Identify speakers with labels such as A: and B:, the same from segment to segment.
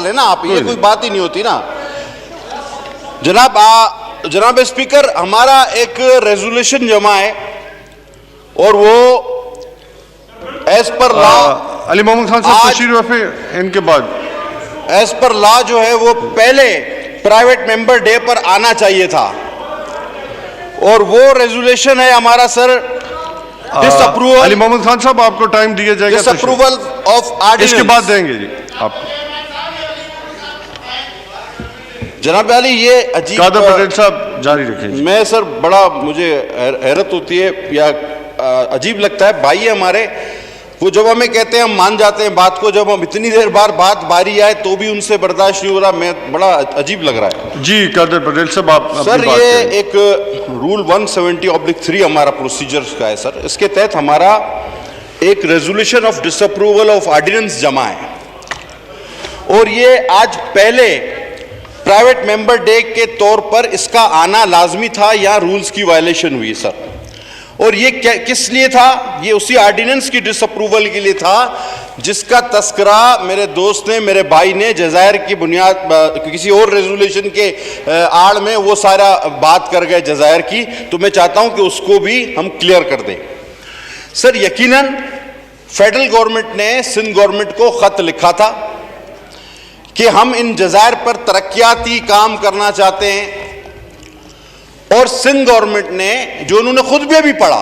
A: ना आप, ये कोई बात ही नहीं होती ना जनाब स्पीकर। हमारा एक रेजोल्यूशन जमा है और वो as per law
B: Ali Mohammad Khan साहब तशरीफ रखे, इनके बाद
A: एज पर लॉ जो है वो पहले प्राइवेट मेंबर डे पर आना चाहिए था और वो रेजोल्यूशन है हमारा सर डिसअप्रूवल।
B: अली मोहम्मद खान साहब आपको टाइम दिया जाएगा,
A: डिसअप्रूवल ऑफ ऑर्डिनेंस,
B: इसके बाद देंगे जी आपको।
A: जनाब अली ये अजीब,
B: कादर पटेल साहब जारी रखें।
A: मैं सर बड़ा मुझे हैरत होती है या अजीब लगता है, भाई है हमारे, वो जब हमें कहते हैं हम मान जाते हैं बात को, जब हम इतनी देर बात बारी आए तो भी उनसे बर्दाश्त नहीं हो रहा, मैं बड़ा अजीब लग रहा है
B: जी। कादर पटेल साहब आप
A: सर, ये एक रूल 170/3 हमारा प्रोसीजर का है सर, इसके तहत हमारा एक resolution of disapproval of ordinance जमा है और ये आज पहले प्राइवेट मेंबर डे के तौर पर इसका आना लाजमी था, यहाँ रूल्स की वायलेशन हुई सर। और ये किस लिए था? ये उसी ऑर्डिनेंस की डिसअप्रूवल के लिए था जिसका तस्करा मेरे दोस्त ने, मेरे भाई ने जज़ायर की बुनियाद किसी और रेजोल्यूशन के आड़ में वो सारा बात कर गए जज़ायर की, तो मैं चाहता हूं कि उसको भी हम क्लियर कर दें। सर यकीनन फेडरल गवर्नमेंट ने सिंध गवर्नमेंट को खत लिखा था कि हम इन जज़ायर पर तरक्याती काम करना चाहते हैं और सिंध गवर्नमेंट ने, जो उन्होंने खुद भी अभी पढ़ा,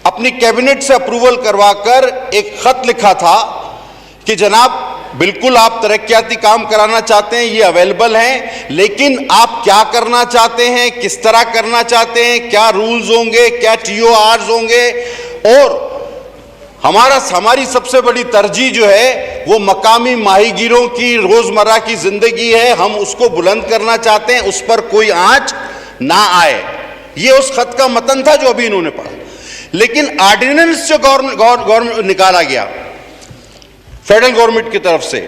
A: अपनी कैबिनेट से अप्रूवल करवाकर एक खत लिखा था कि जनाब बिल्कुल आप तरक्याती काम कराना चाहते हैं, ये अवेलेबल हैं, लेकिन आप क्या करना चाहते हैं, किस तरह करना चाहते हैं, क्या रूल्स होंगे, क्या TORs होंगे, और हमारी सबसे बड़ी तरजीह जो है वो मकामी माहीगीरों की रोजमर्रा की जिंदगी है, हम उसको बुलंद करना चाहते हैं, उस पर कोई आंच ना आए। ये उस खत का मतन था जो अभी इन्होंने पढ़ा। लेकिन ऑर्डिनेंस जो गवर्नमेंट निकाला गया फेडरल गवर्नमेंट की तरफ से,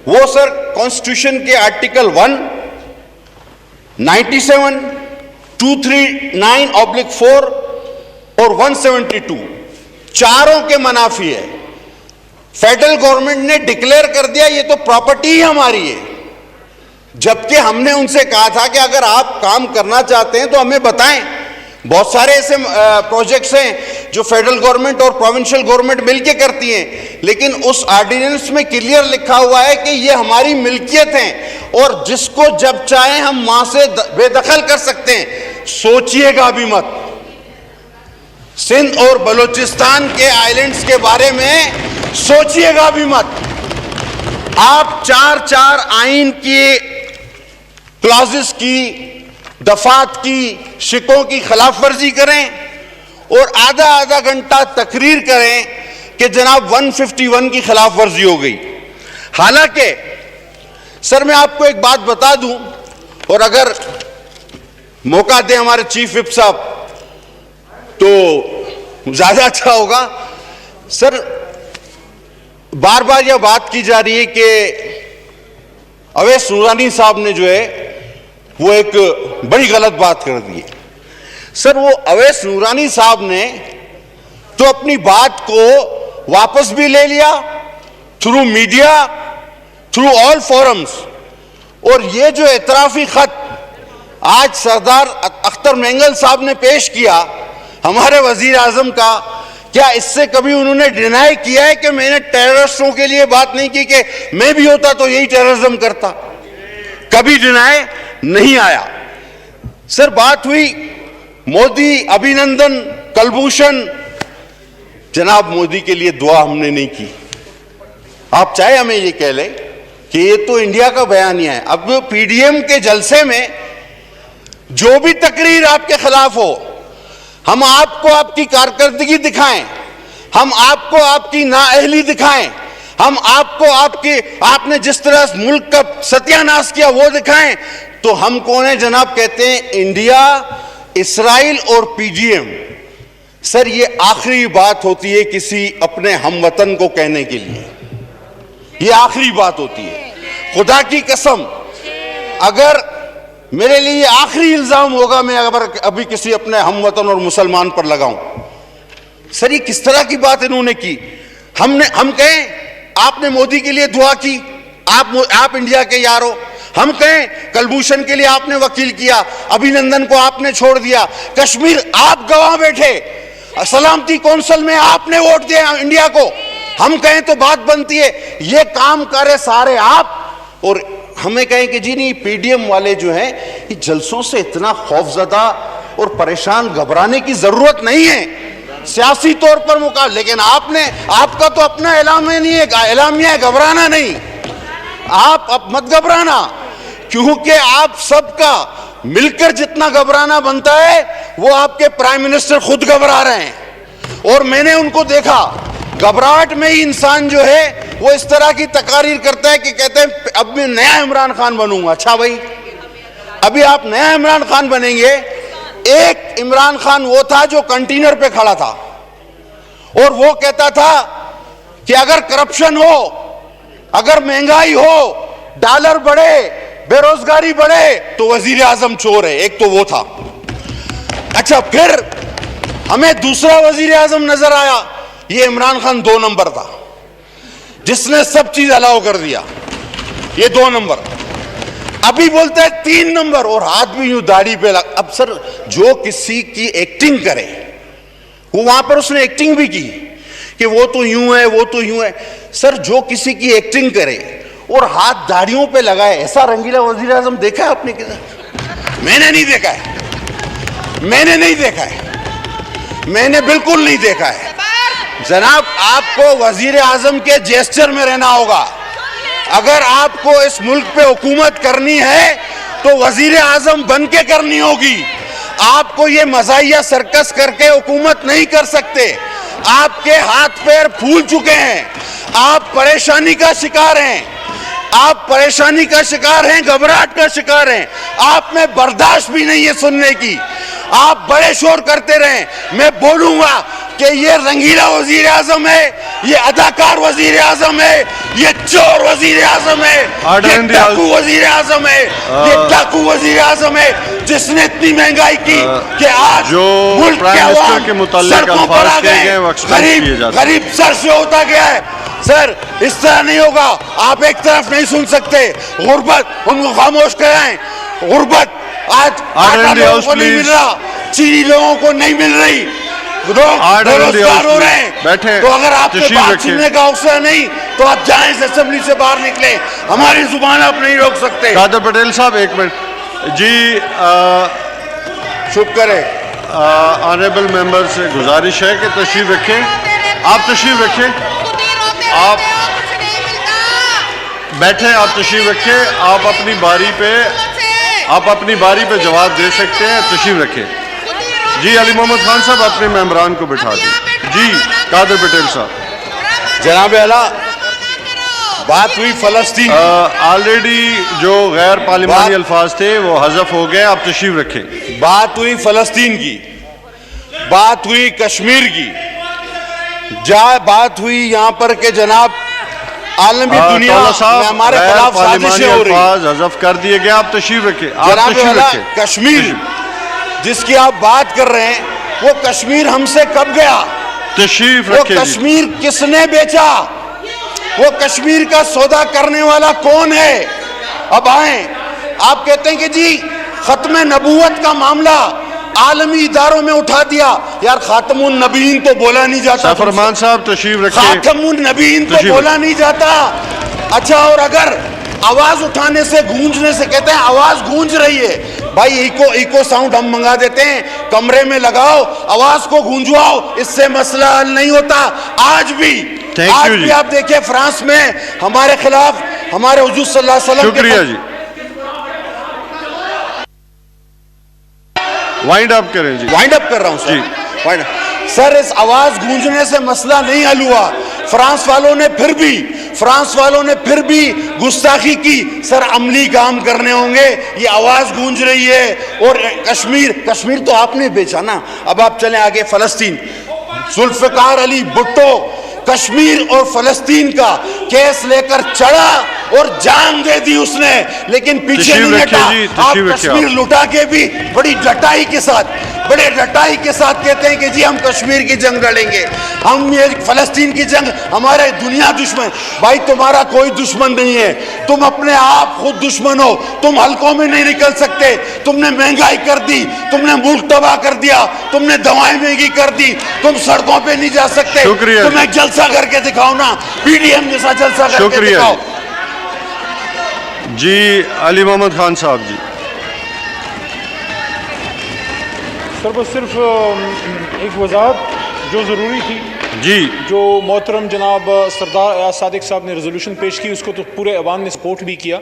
A: वो सर कॉन्स्टिट्यूशन के आर्टिकल 1, 97, 239/4 और 172 चारों के मनाफी है। फेडरल गवर्नमेंट ने डिक्लेयर कर दिया ये तो प्रॉपर्टी ही हमारी है, जबकि हमने उनसे कहा था कि अगर आप काम करना चाहते हैं तो हमें बताएं। बहुत सारे ऐसे प्रोजेक्ट्स हैं जो फेडरल गवर्नमेंट और प्रोविंशियल गवर्नमेंट मिलके करती हैं, लेकिन उस ऑर्डिनेंस में क्लियर लिखा हुआ है कि ये हमारी मिल्कियत हैं और जिसको जब चाहे हम वहां से बेदखल कर सकते हैं। सोचिएगा भी मत, सिंध और बलूचिस्तान के आइलैंड्स के बारे में सोचिएगा भी मत। आप 4 आइन की क्लॉजेस की, दफात की, शिकों की खिलाफ वर्जी करें और आधा घंटा तकरीर करें कि जनाब 151 की खिलाफ वर्जी हो गई। हालांकि सर मैं आपको एक बात बता दूं, और अगर मौका दें हमारे चीफ विप साहब तो ज्यादा अच्छा होगा। सर बार बार यह बात की जा रही है कि अवैस नूरानी साहब ने जो है वो एक बड़ी गलत बात कर दी है। सर वो अवैस नूरानी साहब ने तो अपनी बात को वापस भी ले लिया through media, through all forums, और ये जो एतराफी खत आज सरदार अख्तर मेंगल साहब ने पेश किया हमारे वजीर आजम का, क्या इससे कभी उन्होंने डिनाई किया है कि मैंने टेररिस्टों के लिए बात नहीं की, कि मैं भी होता तो यही टेररिज्म करता? कभी डिनाई नहीं आया। सर बात हुई मोदी अभिनंदन कलभूषण, जनाब मोदी के लिए दुआ हमने नहीं की। आप चाहे हमें ये कह लें कि ये तो इंडिया का बयानिया है। अब PDM के जलसे में जो भी तकरीर आपके खिलाफ हो, हम आपको आपकी कारकर्दगी दिखाएं, हम आपको आपकी नाअहली दिखाएं, हम आपको आपने जिस तरह मुल्क का सत्यानाश किया वो दिखाएं, तो हम कौन है जनाब? कहते हैं इंडिया, इस्राइल और PGM। सर ये आखिरी बात होती है किसी अपने हमवतन को कहने के लिए, ये आखिरी बात होती है। खुदा की कसम, अगर मेरे लिए ये आखिरी इल्जाम होगा मैं अगर अभी किसी अपने हमवतन और मुसलमान पर लगाऊं। सर ये किस तरह की बात इन्होंने की? हम कहें आपने मोदी के लिए दुआ की, आप इंडिया के यार हो। हम कहें कलभूषण के लिए आपने वकील किया, अभिनंदन को आपने छोड़ दिया, कश्मीर आप गवाह बैठे, सलामती कौंसिल में आपने वोट दिया इंडिया को। हम कहें तो बात बनती है, ये काम करे सारे आप, और हमें कहें कि जी नहीं, पीडीएम वाले जो हैं ये जलसों से इतना खौफजदा और परेशान, घबराने की जरूरत नहीं है सियासी तौर पर मुकाबला। लेकिन आपका तो अपना एलामिया है, घबराना नहीं। आप अब मत घबराना, क्योंकि आप सबका मिलकर जितना घबराना बनता है वो आपके प्राइम मिनिस्टर खुद घबरा रहे हैं। और मैंने उनको देखा, घबराहट में ही इंसान जो है वो इस तरह की तकारीर करता है कि कहते हैं अब मैं नया इमरान खान बनूंगा। अच्छा भाई, अभी आप नया इमरान खान बनेंगे। एक इमरान खान वो था जो कंटेनर पे खड़ा था और वो कहता था कि अगर करप्शन हो, अगर महंगाई हो, डॉलर बढ़े, बेरोजगारी बढ़े तो वजीर आजम चोर है। एक तो वो था। अच्छा, फिर हमें दूसरा वजीर आजम नजर आया, ये इमरान खान 2 नंबर था, जिसने सब चीज अलाउ कर दिया। ये 2 नंबर। अभी बोलता है 3 नंबर, और हाथ भी यूं दाढ़ी पे लग। अब सर, जो किसी की एक्टिंग करे, वो वहां पर उसने एक्टिंग भी की कि वो तो यूं है, वो तो यूं है। सर, जो किसी की एक्टिंग करे और हाथ दाढ़ियों पे लगाए, ऐसा रंगीला वजीर आजम देखा है आपने किधर? मैंने नहीं देखा है, मैंने नहीं देखा है, मैंने बिल्कुल नहीं देखा है। जनाब, आपको वजीर आजम के जेस्चर में रहना होगा। अगर आपको इस मुल्क पे हुकूमत करनी है तो वजीर आजम बन के करनी होगी। आपको ये मज़ाहिया सर्कस करके हुकूमत नहीं कर सकते। आपके हाथ पैर फूल चुके हैं, आप परेशानी का शिकार हैं, आप परेशानी का शिकार हैं, घबराहट का शिकार हैं। आप में बर्दाश्त भी नहीं है सुनने की। आप बड़े शोर करते रहें, मैं बोलूंगा कि ये रंगीला वजीर आजम है, ये अदाकार वजीर आजम है, ये चोर वजीर आजम है, ये डाकू वजीर आजम है, ये डाकू वजीर आजम है, जिसने इतनी महंगाई की कि आज मुल्क के अवाम सड़कों पर आ गए, गरीब सर से होता गया है। सर, इस तरह नहीं होगा। आप एक तरफ नहीं सुन सकते। गुर्बत, उनको खामोश कराएं। गुर्बत आज आटा लोगों को नहीं मिल रहा, चीनी लोगों को नहीं मिल रही, लोग बेरोजगार हो रहे हैं। तो अगर आपके बात सुनने का हौसला नहीं तो आप जाएं, असेंबली से बाहर निकले। हमारी जुबान आप नहीं रोक सकते।
B: कादर पटेल साहब, 1 मिनट जी।
A: शुक्र है।
B: ऑनरेबल मेंबर से गुजारिश है कि तशरीफ रखें। आप तशरीफ रखें, आप बैठे, आप तशरीफ रखें। आप अपनी बारी पे जवाब दे सकते हैं। तशरीफ रखें जी। अली मोहम्मद खान साहब, अपने मेंबरान को बिठा दें जी। कादर पटेल साहब।
A: जनाब आला, बात हुई फलस्तीन।
B: ऑलरेडी जो गैर पार्लिमानी अल्फाज थे वो हज़फ हो गए। आप तशरीफ रखें।
A: बात हुई फलस्तीन की, बात हुई कश्मीर की, बात हुई यहाँ पर के जनाब आलमी दुनिया में हमारे खिलाफ साजिशें हो रही।
B: हज़फ कर दिए गए। आप तशरीफ रखें।
A: कश्मीर जिसकी आप बात कर रहे हैं, वो कश्मीर हमसे कब गया?
B: तशरीफ
A: वो कश्मीर किसने बेचा? वो कश्मीर का सौदा करने वाला कौन है? अब आए, आप कहते हैं कि जी खत्म नबूवत का मामला आलमी इदारों में उठा दिया। यार, खातमुन नबीन तो बोला नहीं जाता।
B: फरमान साहब तशरीफ रखिए।
A: खातमुन नबीन तो बोला नहीं जाता। अच्छा, और अगर आवाज उठाने से, गूंजने से, कहते हैं आवाज गूंज रही है, भाई इको साउंड हम मंगा देते हैं, कमरे में लगाओ, आवाज को गूंजवाओ, इससे मसला हल नहीं होता। आज भी आप देखिए, फ्रांस में हमारे खिलाफ हमारे हुजूर सल्लल्लाहु अलैहि वसल्लम।
B: शुक्रिया जी। वाइंड अप करें जी।
A: वाइंड अप कर रहा हूं सर। सर, इस आवाज गूंजने से मसला नहीं हल हुआ। फ्रांस वालों ने फिर भी गुस्ताखी की। सर, अमली काम करने होंगे, ये आवाज गूंज रही है। और कश्मीर तो आपने बेचा ना। अब आप चलें आगे। फलस्तीन, जुल्फिकार अली भुट्टो कश्मीर और फलस्तीन का केस लेकर चढ़ा और जान दे दी उसने, लेकिन पीछे नहीं हटा। आप कश्मीर लुटा के भी बड़ी डटाई के साथ बड़े डटाई के साथ कहते हैं कि जी हम कश्मीर की जंग लड़ेंगे, हम ये फलस्तीन की जंग, हमारे दुनिया दुश्मन। भाई तुम्हारा कोई दुश्मन नहीं है, तुम अपने आप खुद दुश्मन हो। तुम हलकों में नहीं निकल सकते, तुमने महंगाई कर दी, तुमने मुल्क तबाह कर दिया, तुमने दवाएं महंगी कर दी, तुम सड़कों पे नहीं जा सकते।
B: शुक्रिया।
A: तुम एक जलसा करके दिखाओ ना, पीडीएम जैसा जलसा करके
B: शुक्रिया
A: दिखाओ।
B: जी अली मोहम्मद खान साहब जी।
C: सर बस सिर्फ एक वजाहत जो ज़रूरी थी,
B: जी
C: जो मोहतरम जनाब सरदार अयाज सादिक साहब ने रेजोल्यूशन पेश की, उसको तो पूरे अवाम ने सपोर्ट भी किया।